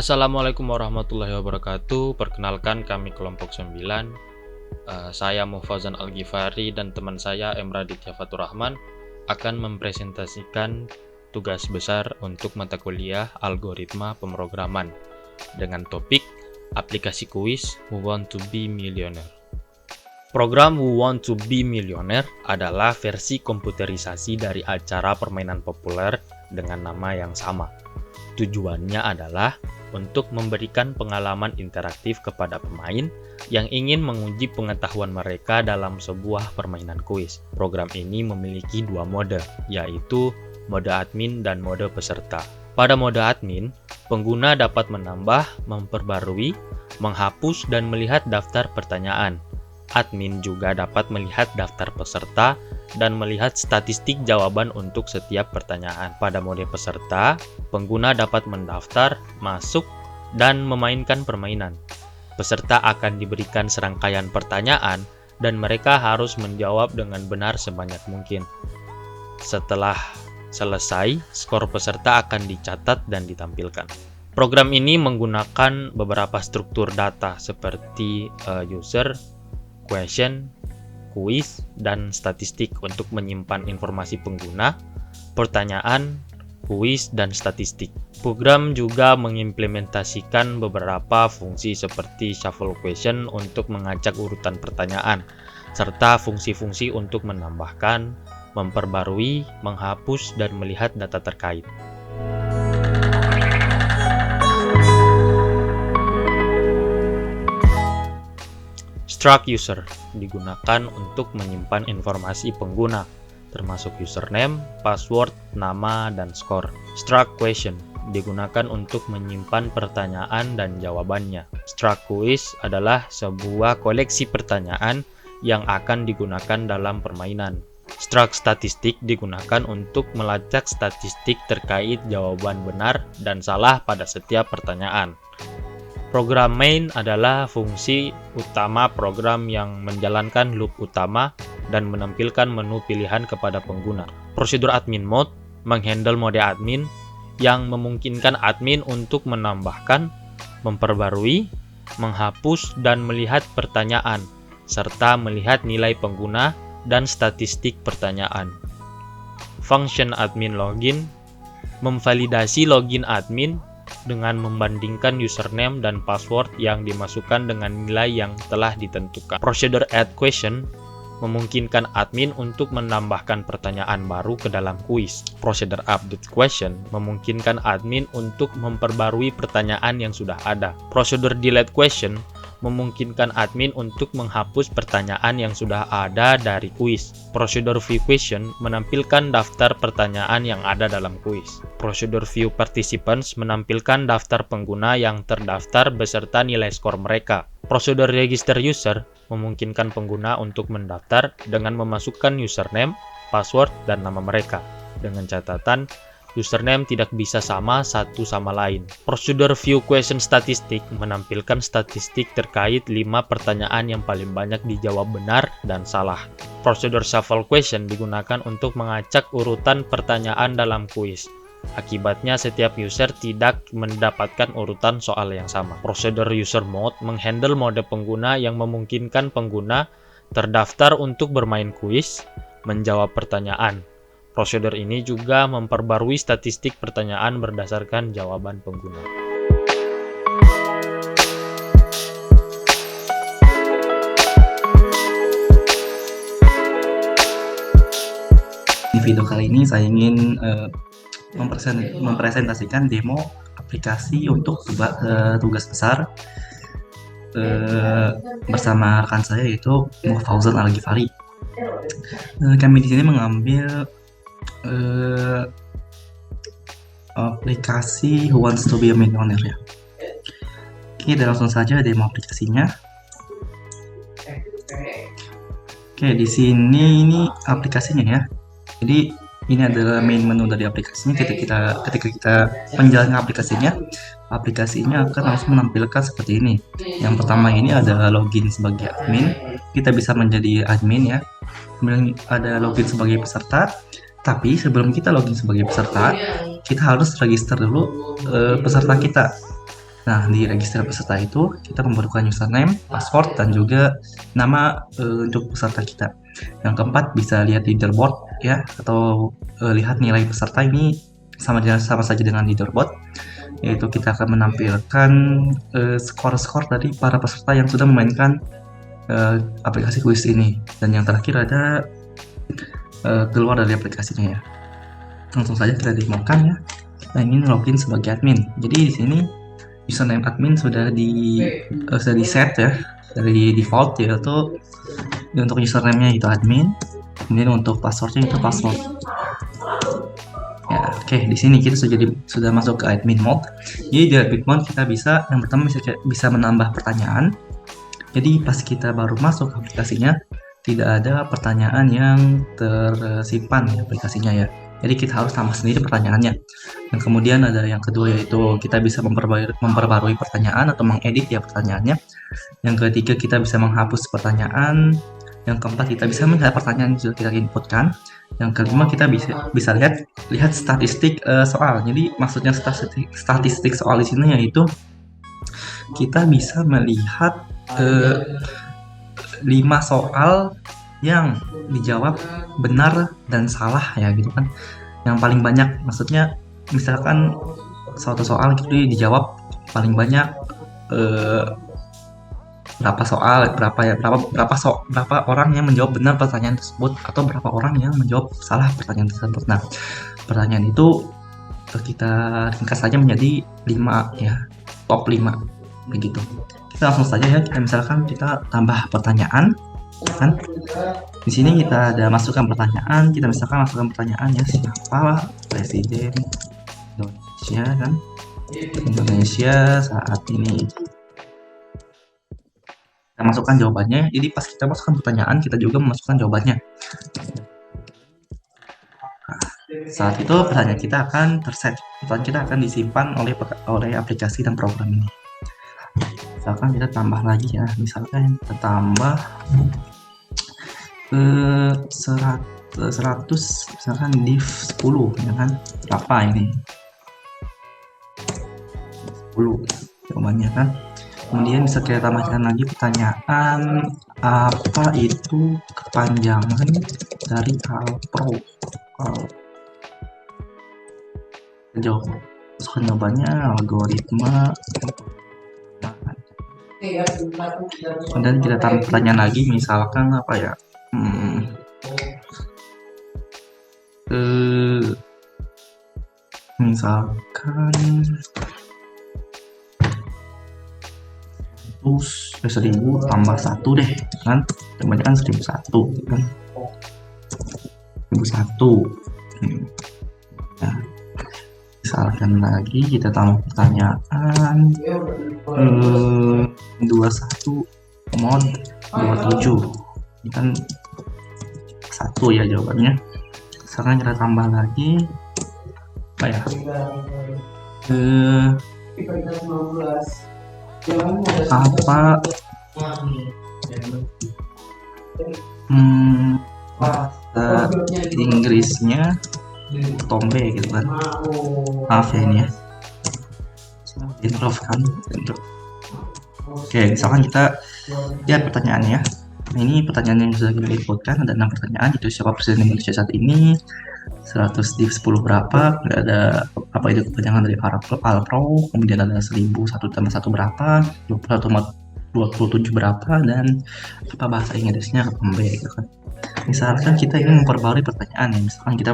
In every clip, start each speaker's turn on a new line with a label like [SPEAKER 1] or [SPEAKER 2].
[SPEAKER 1] Assalamualaikum warahmatullahi wabarakatuh. Perkenalkan kami kelompok 9. Saya Mufauzan Al-Ghifari dan teman saya Emra Ditya Fatur Rahman akan mempresentasikan tugas besar untuk mata kuliah Algoritma Pemrograman dengan topik aplikasi kuis Who Want to Be Millionaire. Program Who Want to Be Millionaire adalah versi komputerisasi dari acara permainan populer dengan nama yang sama. Tujuannya adalah untuk memberikan pengalaman interaktif kepada pemain yang ingin menguji pengetahuan mereka dalam sebuah permainan kuis. Program ini memiliki dua mode, yaitu mode admin dan mode peserta. Pada mode admin, pengguna dapat menambah, memperbarui, menghapus, dan melihat daftar pertanyaan. Admin juga dapat melihat daftar peserta dan melihat statistik jawaban untuk setiap pertanyaan. Pada mode peserta, pengguna dapat mendaftar, masuk, dan memainkan permainan. Peserta akan diberikan serangkaian pertanyaan dan mereka harus menjawab dengan benar sebanyak mungkin. Setelah selesai, skor peserta akan dicatat dan ditampilkan. Program ini menggunakan beberapa struktur data seperti user, question, kuis, dan statistik untuk menyimpan informasi pengguna, pertanyaan, kuis, dan statistik. Program juga mengimplementasikan beberapa fungsi seperti shuffle question untuk mengacak urutan pertanyaan, serta fungsi-fungsi untuk menambahkan, memperbarui, menghapus, dan melihat data terkait. Struct user digunakan untuk menyimpan informasi pengguna, termasuk username, password, nama, dan skor. Struct question digunakan untuk menyimpan pertanyaan dan jawabannya. Struct quiz adalah sebuah koleksi pertanyaan yang akan digunakan dalam permainan. Struct statistik digunakan untuk melacak statistik terkait jawaban benar dan salah pada setiap pertanyaan. Program main adalah fungsi utama program yang menjalankan loop utama dan menampilkan menu pilihan kepada pengguna. Prosedur admin mode menghandle mode admin yang memungkinkan admin untuk menambahkan, memperbarui, menghapus, dan melihat pertanyaan, serta melihat nilai pengguna dan statistik pertanyaan. Function admin login memvalidasi login admin dengan membandingkan username dan password yang dimasukkan dengan nilai yang telah ditentukan. Prosedur add question memungkinkan admin untuk menambahkan pertanyaan baru ke dalam kuis. Prosedur update question memungkinkan admin untuk memperbarui pertanyaan yang sudah ada. Prosedur delete question memungkinkan admin untuk menghapus pertanyaan yang sudah ada dari kuis. Prosedur view question menampilkan daftar pertanyaan yang ada dalam kuis. Prosedur view participants menampilkan daftar pengguna yang terdaftar beserta nilai skor mereka. Prosedur register user memungkinkan pengguna untuk mendaftar dengan memasukkan username, password, dan nama mereka. Dengan catatan, username tidak bisa sama satu sama lain. Prosedur view question statistik menampilkan statistik terkait 5 pertanyaan yang paling banyak dijawab benar dan salah. Prosedur shuffle question digunakan untuk mengacak urutan pertanyaan dalam kuis. Akibatnya setiap user tidak mendapatkan urutan soal yang sama. Prosedur user mode menghandle mode pengguna yang memungkinkan pengguna terdaftar untuk bermain kuis, menjawab pertanyaan. Prosedur ini juga memperbarui statistik pertanyaan berdasarkan jawaban pengguna.
[SPEAKER 2] Di video kali ini saya ingin mempresentasikan demo aplikasi untuk tugas besar bersama rekan saya yaitu Mufauzan Al-Ghifari. Kami di sini mengambil aplikasi Who Wants to Be a Millionaire ya. Kita langsung saja demo aplikasinya. Oke, di sini ini aplikasinya ya. Jadi ini adalah main menu dari aplikasinya. Ketika kita menjalankan aplikasinya akan langsung menampilkan seperti ini. Yang pertama ini ada login sebagai admin. Kita bisa menjadi admin ya. Kemudian ada login sebagai peserta. Tapi sebelum kita login sebagai peserta, kita harus register dulu peserta kita. Nah, di register peserta itu kita memerlukan username, password, dan juga nama untuk peserta kita. Yang keempat, bisa lihat leaderboard ya, atau lihat nilai peserta ini sama saja dengan leaderboard, yaitu kita akan menampilkan skor-skor dari para peserta yang sudah memainkan aplikasi kuis ini. Dan yang terakhir ada keluar dari aplikasinya ya. Langsung saja kita demokan ya. Kita ingin login sebagai admin. Jadi di sini username admin sudah di set ya dari default, yaitu untuk username-nya itu admin, kemudian untuk passwordnya itu password. Ya, oke, di sini kita sudah masuk ke admin mode. Jadi di admin mode kita yang pertama bisa menambah pertanyaan. Jadi pas kita baru masuk aplikasinya tidak ada pertanyaan yang tersimpan di aplikasinya ya. Jadi kita harus tambah sendiri pertanyaannya. Dan kemudian ada yang kedua, yaitu kita bisa memperbarui pertanyaan atau mengedit ya pertanyaannya. Yang ketiga, kita bisa menghapus pertanyaan. Yang keempat, kita bisa melihat pertanyaan yang sudah kita inputkan. Yang kelima, kita bisa lihat statistik soal. Jadi maksudnya statistik soal di sini yaitu kita bisa melihat 5 soal yang dijawab benar dan salah ya gitu kan. Yang paling banyak, maksudnya misalkan suatu soal itu dijawab paling banyak berapa orang yang menjawab benar pertanyaan tersebut, atau berapa orang yang menjawab salah pertanyaan tersebut. Nah, pertanyaan itu kita ringkas saja menjadi 5 ya, top 5 begitu. Kita langsung saja ya, kita tambah pertanyaan kan. Di sini kita ada masukkan pertanyaan, kita misalkan masukkan pertanyaan ya, siapa presiden Indonesia kan, Indonesia saat ini. Kita masukkan jawabannya. Jadi pas kita masukkan pertanyaan, kita juga memasukkan jawabannya. Nah, saat itu pertanyaan kita akan terset, pertanyaan kita akan disimpan oleh aplikasi dan program ini. Misalkan kita tambah lagi ya, misalkan kita tambah 100, misalkan div 10 ya kan, berapa ini 10 jawabannya kan. Kemudian bisa kita tambahkan lagi pertanyaan, apa itu kepanjangan dari Alpro. Jawab, masukkan jawabannya algoritma. Kemudian kita tambah pertanyaan lagi, misalkan apa ya, misalkan 1000 tambah 1 deh kan, kebanyakan 1001 kan, 1001. Nah, misalkan lagi kita tambah pertanyaan 21 mod 27, ini kan 1 ya jawabannya. Sekarang kita tambah lagi apa ya, apa bahasa Inggrisnya tombe gitu kan, maaf ya ini ya, improve kan. Oke, misalkan kita lihat pertanyaannya. Nah, ini pertanyaan yang sudah kita inputkan, ada 6 pertanyaan, itu siapa presiden Indonesia saat ini, 100 div 10 berapa, ada apa itu kepanjangan dari Alpro, kemudian ada 1001 tambah 1 berapa, 27 berapa, dan apa bahasa Inggrisnya tombe gitu kan. Misalkan kita ingin memperbarui pertanyaan ya, misalkan kita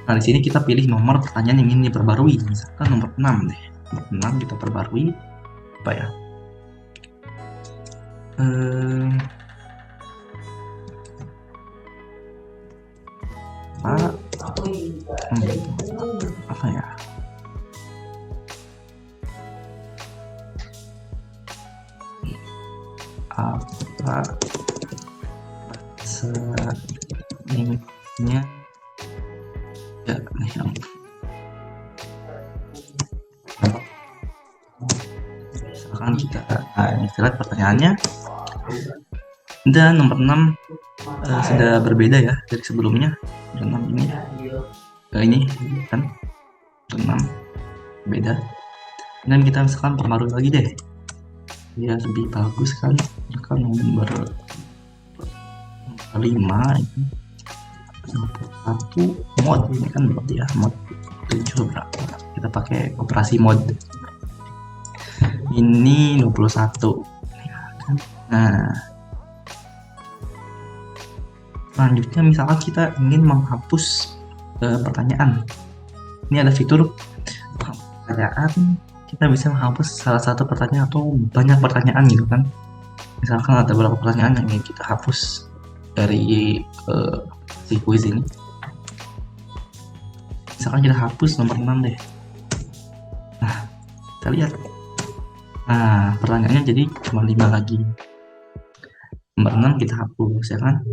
[SPEAKER 2] nah di sini kita pilih nomor pertanyaan yang ingin diperbarui, misalkan nomor 6 deh, nomor 6 kita perbarui apa ya, apa ya, apa Inggrisnya ya, yang misalkan kita lihat pertanyaannya, dan nomor 6 sudah berbeda ya dari sebelumnya. 6 ini kan 6 beda. Dan kita misalkan perbarui lagi deh, ya lebih bagus kan, misalkan nomor 5 itu 1 mod, ini kan mod ya, mod 7 berapa, kita pakai operasi mod ini 21 kan. Nah, selanjutnya misalkan kita ingin menghapus pertanyaan, ini ada fitur pertanyaan, kita bisa menghapus salah satu pertanyaan atau banyak pertanyaan gitu kan. Misalkan ada beberapa pertanyaan yang ingin kita hapus dari si quiz ini, misalkan kita hapus nomor 6 deh. Nah, kita lihat, nah pertanyaannya jadi cuma 5 lagi, nomor 6 kita hapus ya kan.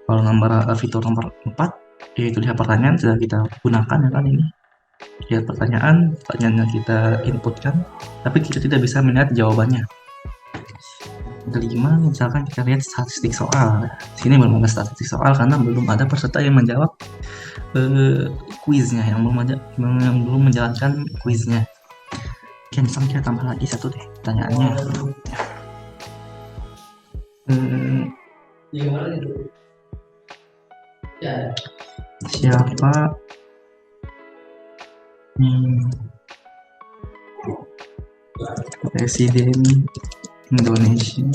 [SPEAKER 2] Kalau fitur nomor 4 yaitu lihat pertanyaan sudah kita gunakan ya kan, ini lihat pertanyaannya kita inputkan, tapi kita tidak bisa melihat jawabannya. Kelima, misalkan kita lihat statistik soal, sini belum ada statistik soal karena belum ada peserta yang menjawab kuisnya, yang belum menjalankan kuisnya. Oke, misalkan kita tambah lagi satu deh pertanyaannya. Siapa Presiden Indonesia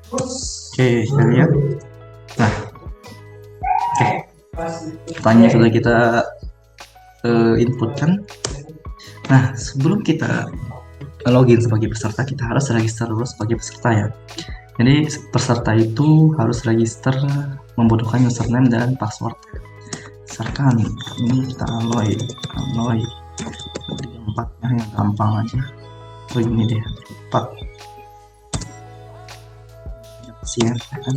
[SPEAKER 2] Oke, kita lihat. Nah, oke, pertanyaan sudah kita inputkan. Nah, sebelum kita login sebagai peserta, kita harus register dulu sebagai peserta ya. Jadi peserta itu harus register membutuhkan username dan password. Misalkan ini kita alloy 4 yang gampang aja. Oh ini deh 4 ya kan.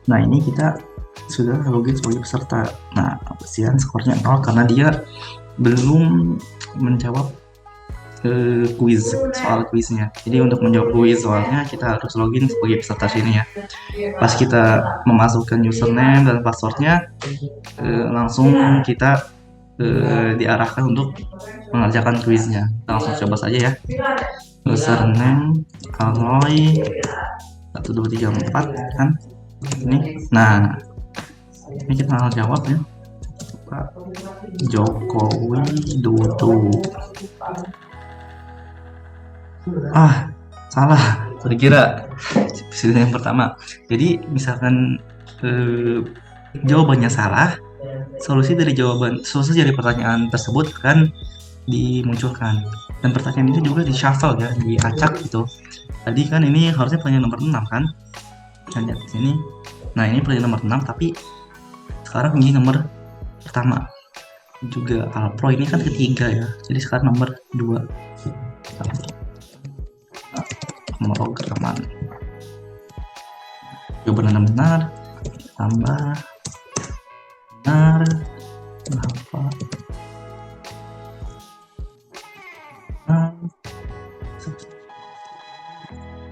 [SPEAKER 2] Nah ini kita sudah login sebagai peserta. Nah kesian skornya 0 karena dia belum menjawab quiz, soal kuisnya. Jadi untuk menjawab kuis soalnya kita harus login sebagai peserta sini ya. Pas kita memasukkan username dan passwordnya, langsung kita diarahkan untuk mengerjakan kuisnya. Langsung coba saja ya. Username alloy 1 2 3 4 kan ini. Nah ini kita harus jawab ya, Pak Jokowi Dodo. Salah, saya kira presiden yang pertama. Jadi misalkan jawabannya salah, solusi dari pertanyaan tersebut akan dimunculkan, dan pertanyaan itu juga di shuffle ya, diacak gitu. Tadi kan ini harusnya pertanyaan nomor 6 kan, kita lihat di sini. Nah ini pertanyaan nomor 6, tapi sekarang ini nomor pertama. Juga Alpro ini kan ketiga ya, jadi sekarang nomor 2. Nomor rekaman jawaban benar, tambah benar, apa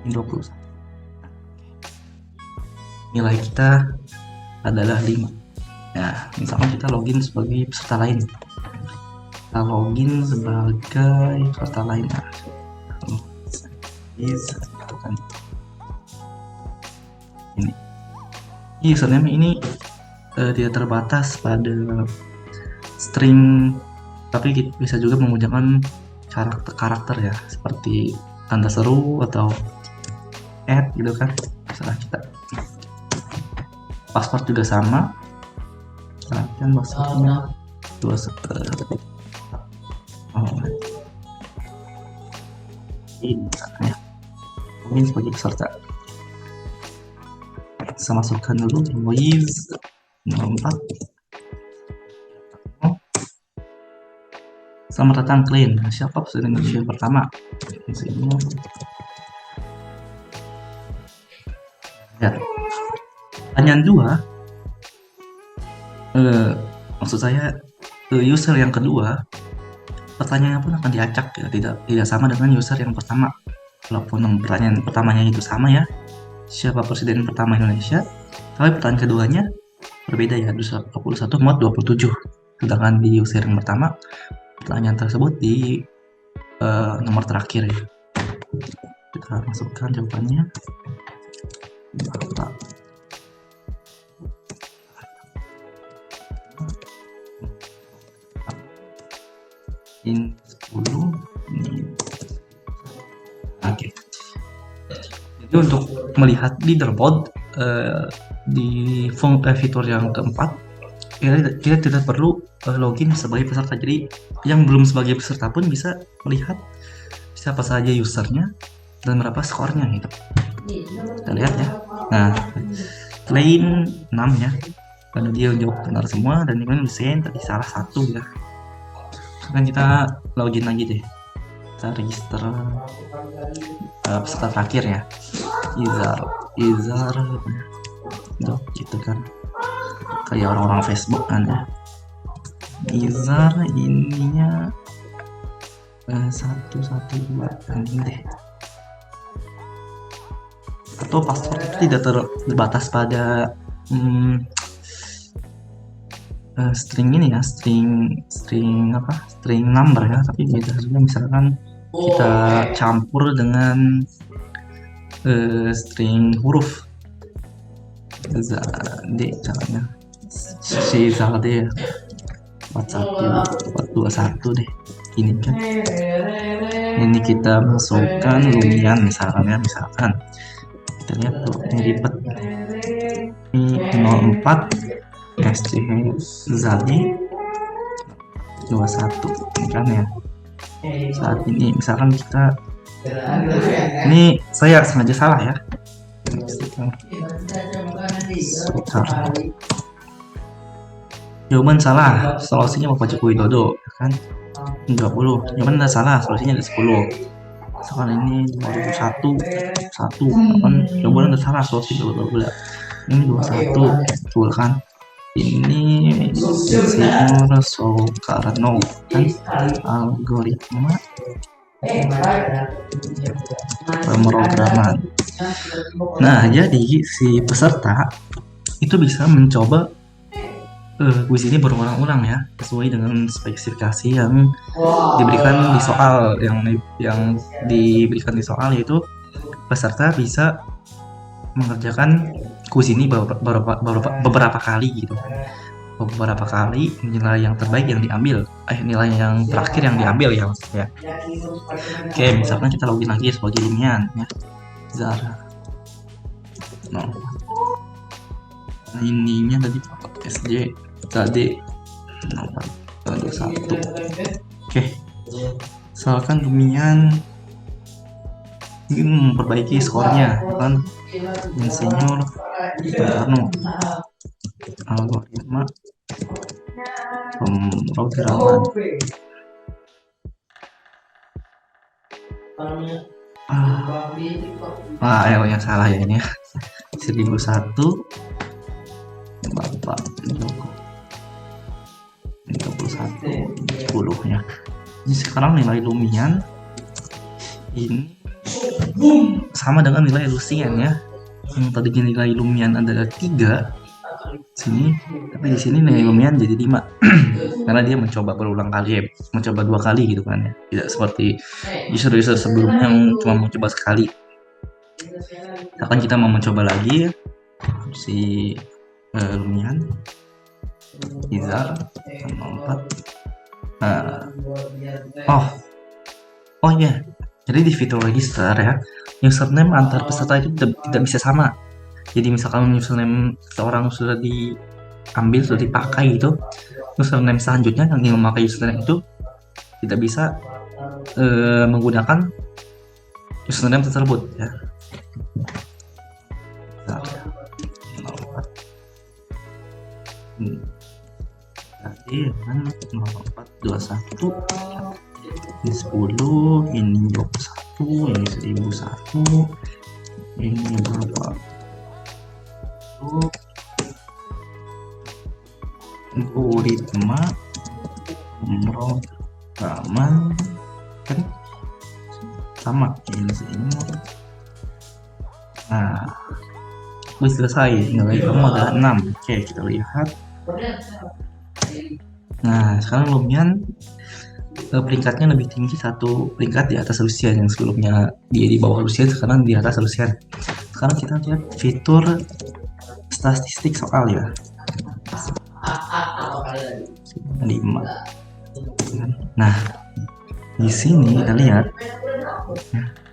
[SPEAKER 2] ini 21. Nilai kita adalah 5. Nah misalkan kita login sebagai peserta lain, kita login sebagai peserta lain. Ini username ini tidak terbatas pada string, tapi bisa juga menggunakan karakter ya, seperti tanda seru atau add gitu kan. Misalnya kita password juga sama, kan passwordnya 21 ini misalnya ini sebagai peserta. Saya masukkan dulu Louise nomor 4. Selamat datang Clean. Siapa peserta Indonesia pertama? Ya. Pertanyaan 2, maksud saya user yang kedua, pertanyaannya pun akan diacak ya, tidak sama dengan user yang pertama. walaupun pertanyaan pertamanya itu sama ya, siapa presiden pertama Indonesia, tapi pertanyaan keduanya berbeda ya, 21 mod 27. Sedangkan di user yang pertama pertanyaan tersebut di nomor terakhir ya. Kita masukkan jawabannya. Ini 10 ini. Oke. Jadi untuk melihat leaderboard di fitur yang keempat, kita tidak perlu login sebagai peserta. Jadi yang belum sebagai peserta pun bisa melihat siapa saja usernya dan berapa skornya gitu. Kita lihat ya. Nah, Plain 6 ya, karena dia jawab benar semua, dan kemudian Hussein tadi salah satu ya. Sekarang kita login lagi deh. Kita register peserta terakhir ya, Izar gitu kan, kayak orang-orang Facebook kan ya. Izar ininya 112 ini deh, atau password itu tidak terbatas pada string ini ya, string number ya, tapi bisa juga misalkan kita campur dengan string huruf. Zade caranya si Zade 41 deh ini kan. Ini kita masukkan lumian misalkan kita lihat tuh, ini ribet. Ini 04 SC Zade 21 kan ya. Saat ini misalkan kita, ini saya sengaja salah ya, jawaban salah, solusinya Bapak Joko Widodo kan 20, jawaban udah salah, solusinya ada 10. Misalkan ini 2001 kan, jawaban udah salah, solusi 12. Ini 21 betul kan. Ini Insinyur Soekarno kan, algoritma pemrograman. Nah, jadi si peserta itu bisa mencoba kuis ini berulang-ulang ya, sesuai dengan spesifikasi yang diberikan di soal. Yang diberikan di soal, yaitu peserta bisa mengerjakan kuis ini beberapa kali gitu, beberapa kali. Nilai yang terbaik yang diambil, nilai yang terakhir yang diambil ya maksudnya. Oke, misalkan kita login lagi sebagai lumian ya, Zara. Nah, ininya tadi SJ tadi 21. Oke, misalkan lumian ingin memperbaiki skornya kan, Insinyur Soekarno, algoritma pemrograman. Yang salah ya ini ya. 1001 Bapak Joko 31 10 ya. Ini sekarang nilai lumian ini sama dengan nilai Lucian ya. Yang tadinya nilai lumian adalah 3 sini, tapi di sini nilai lumian jadi 5 karena dia mencoba berulang kali ya, mencoba 2 kali gitu kan ya, tidak seperti user sebelumnya yang cuma mencoba sekali. Misalkan kita mau mencoba lagi ya, si lumian Izar 04. Oh ya, jadi di fitur register ya, username antar peserta itu tidak bisa sama. Jadi misalkan username seorang sudah diambil, sudah dipakai gitu, username selanjutnya yang ingin memakai username itu tidak bisa menggunakan username tersebut ya. Jadi kan 0421 ini 10, ini 21, ini 1001, ini berapa? Algoritma pemrograman kan sama, ini kuis selesai, nilai kamu adalah 6. Oke, kita lihat. Nah, sekarang lumayan peringkatnya lebih tinggi, satu peringkat di atas Lucian. Yang sebelumnya dia di bawah Lucian, sekarang di atas Lucian. Sekarang kita lihat fitur statistik soal ya. 5. Nah, di sini kita lihat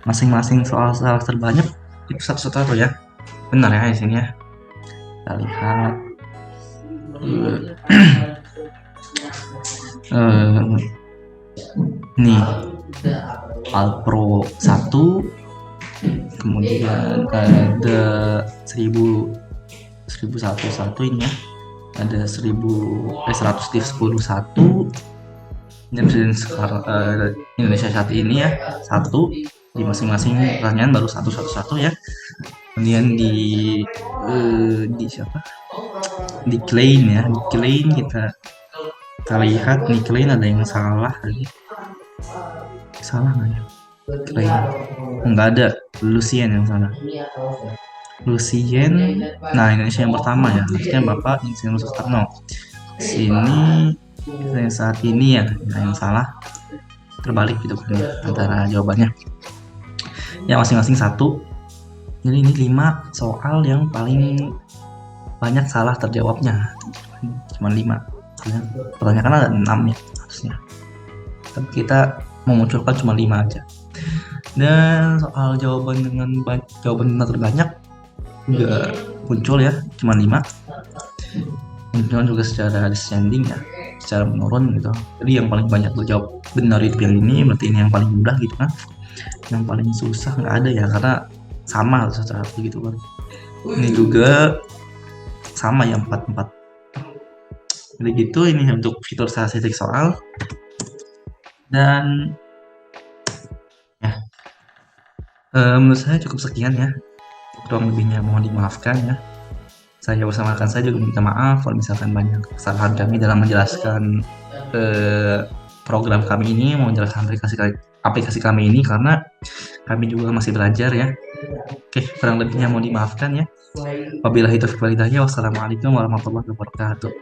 [SPEAKER 2] masing-masing soal terbanyak itu satu-satu ya. Benar ya di sini ya. Kita lihat nih Alpro 1, kemudian ada 1001 ini ya, ada 100 div 101, dan presiden sekarang Indonesia saat ini ya, 1 di masing-masing pertanyaan baru satu ya. Kemudian di siapa, di Klein ya, di Klein kita lihat nih, Klein ada yang salah tadi, salah nggak ya? Klein nggak ada, Lucien yang salah. Lucien, nah Indonesia yang pertama ya, harusnya Bapak Insinyur Soekarno. Sini saat ini ya, yang salah terbalik gitu kan ya, antara jawabannya ya, masing-masing 1. Jadi ini 5 soal yang paling banyak salah terjawabnya, cuma 5. Pertanyaan kan ada 6 ya harusnya, tapi kita memunculkan cuma 5 aja. Dan soal jawaban dengan jawaban benar terbanyak juga muncul ya, cuma 5. Munculkan juga secara descending ya, secara menurun gitu. Jadi yang paling banyak terjawab benar itu yang ini, berarti ini yang paling mudah gitu kan. Yang paling susah nggak ada ya, karena sama satu gitu kan. Ini juga sama ya, 4. Jadi gitu, ini untuk fitur statistik soal. Dan ya, menurut saya cukup sekian ya, kurang lebihnya mohon dimaafkan ya. Saya bersama rekan saya juga minta maaf kalau misalkan banyak kesalahan kami dalam menjelaskan program kami ini, mau menjelaskan aplikasi kami ini, karena kami juga masih belajar ya. Oke, kurang lebihnya mohon dimaafkan ya. Wabillahi taufiq wal hidayah. Wassalamualaikum warahmatullahi wabarakatuh.